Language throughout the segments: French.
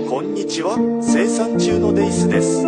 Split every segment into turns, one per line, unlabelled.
Konnichiwa, 生産中のデイスです。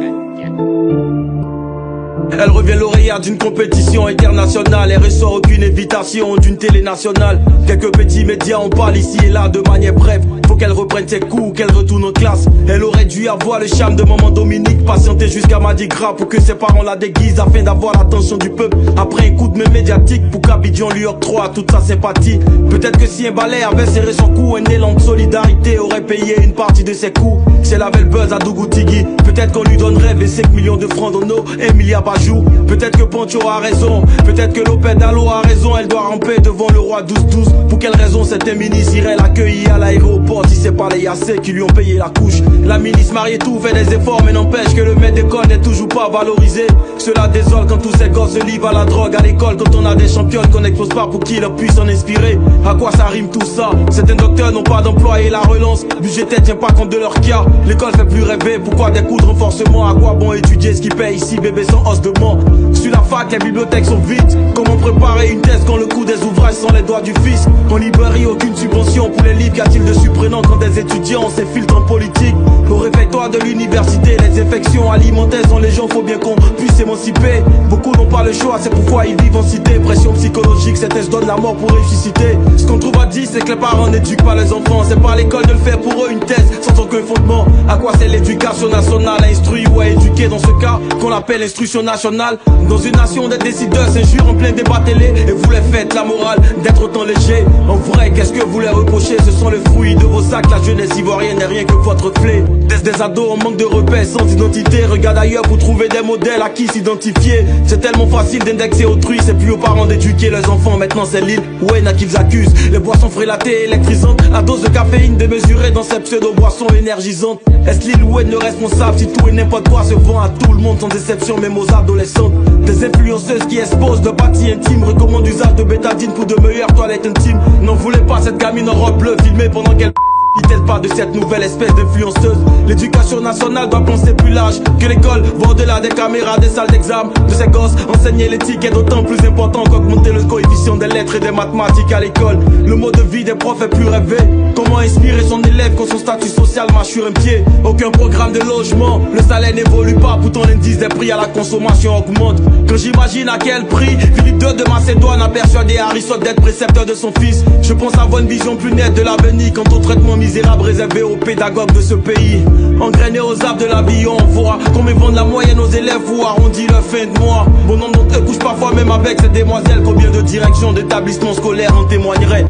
Elle revient lauréate d'une compétition internationale et ressort aucune invitation d'une télé nationale. Quelques petits médias en parlent ici et là de manière brève. Faut qu'elle reprenne ses coups, qu'elle retourne en classe. Elle aurait dû avoir le charme de maman Dominique, patienter jusqu'à Mardi Gras pour que ses parents la déguisent afin d'avoir l'attention du peuple. Après un coup de main médiatique pour qu'Abidjan lui octroie toute sa sympathie. Peut-être que si un balai avait serré son cou, un élan de solidarité aurait payé une partie de ses coups. Si elle avait le buzz à Dougoutigi, peut-être qu'on lui donnerait 25 millions de francs d'Ono, 1 milliard par jour. Peut-être que Pancho a raison, peut-être que Lopez Dalo a raison. Elle doit ramper devant le roi 12-12. Pour quelle raison cet ministre irait l'accueillir à l'aéroport si c'est pas les Yassés qui lui ont payé la couche? La ministre mariée tout fait des efforts, mais n'empêche que le maître d'école n'est toujours pas valorisé. Cela désole quand tous ces gosses se livrent à la drogue à l'école. Quand on a des championnes qu'on n'expose pas pour qu'ils puissent en inspirer. À quoi ça rime tout ça? Certains docteurs n'ont pas d'emploi et la relance budgétaire tient pas compte de leur cas. L'école fait plus rêver, pourquoi des coûts de renforcement? À quoi bon étudier ce qui paye ici, bébé sans os de ment? Sur la fac, les bibliothèques sont vides. Comment préparer une thèse quand le coût des ouvrages sont les doigts du fils? En librairie, aucune subvention pour les livres. Qu'y a-t-il de surprenant quand des étudiants s'infiltrent en politique? Au réfectoire de l'université, les infections alimentaires sont légion, faut bien qu'on puisse s'émanciper. Beaucoup n'ont pas le choix, c'est pourquoi ils vivent en cité. Pression psychologique, certains se donnent la mort pour ressusciter. Ce qu'on trouve à dire, c'est que les parents n'éduquent pas les enfants. C'est pas à l'école de le faire pour eux une thèse sans aucun fondement. À quoi c'est l'éducation nationale à instruire ou à éduquer dans ce cas qu'on appelle instruction nationale? Dans une nation des décideurs s'injurent en plein débat télé. Et vous les faites la morale d'être autant léger. En vrai, qu'est-ce que vous les reprochez? Ce sont les fruits de vos sacs. La jeunesse ivoirienne n'est rien que votre flé. Des ados en manque de repères, sans identité. Regarde ailleurs pour trouver des modèles à qui s'identifier. C'est tellement facile d'indexer autrui. C'est plus aux parents d'éduquer les enfants. Maintenant c'est l'île Wayne à qu'ils accusent. Les boissons frélatées, électrisantes, à dose de caféine démesurée dans ces pseudo-boissons énergisantes. Est-ce l'île Wayne le responsable si tout et n'importe quoi se vend à tout le monde sans exception, même aux adolescentes? Des influenceuses qui exposent de parties intimes, recommandent l'usage de bétadine pour de meilleures toilettes intimes. N'en voulez pas cette gamine en robe bleue filmée pendant qu'elle Dit-elle pas de cette nouvelle espèce d'influenceuse? L'éducation nationale doit penser plus large que l'école, va au-delà des caméras, des salles d'examen de ces gosses. Enseigner l'éthique est d'autant plus important qu'augmenter le coefficient des lettres et des mathématiques à l'école. Le mode de vie des profs est plus rêvé. Comment inspirer son élève quand son statut social marche sur un pied? Aucun programme de logement, le salaire n'évolue pas, pourtant l'indice des prix à la consommation augmente. Quand j'imagine à quel prix Philippe II de Macédoine a persuadé Aristote d'être précepteur de son fils, je pense avoir une vision plus nette de l'avenir quant au traitement misérable réservé aux pédagogues de ce pays. Engrainés aux arbres de la vie, on voit combien vendent la moyenne aux élèves ou arrondit leur fin de mois. Bon nombre d'entre eux couchent parfois même avec ces demoiselles. Combien de directions d'établissements scolaires en témoigneraient?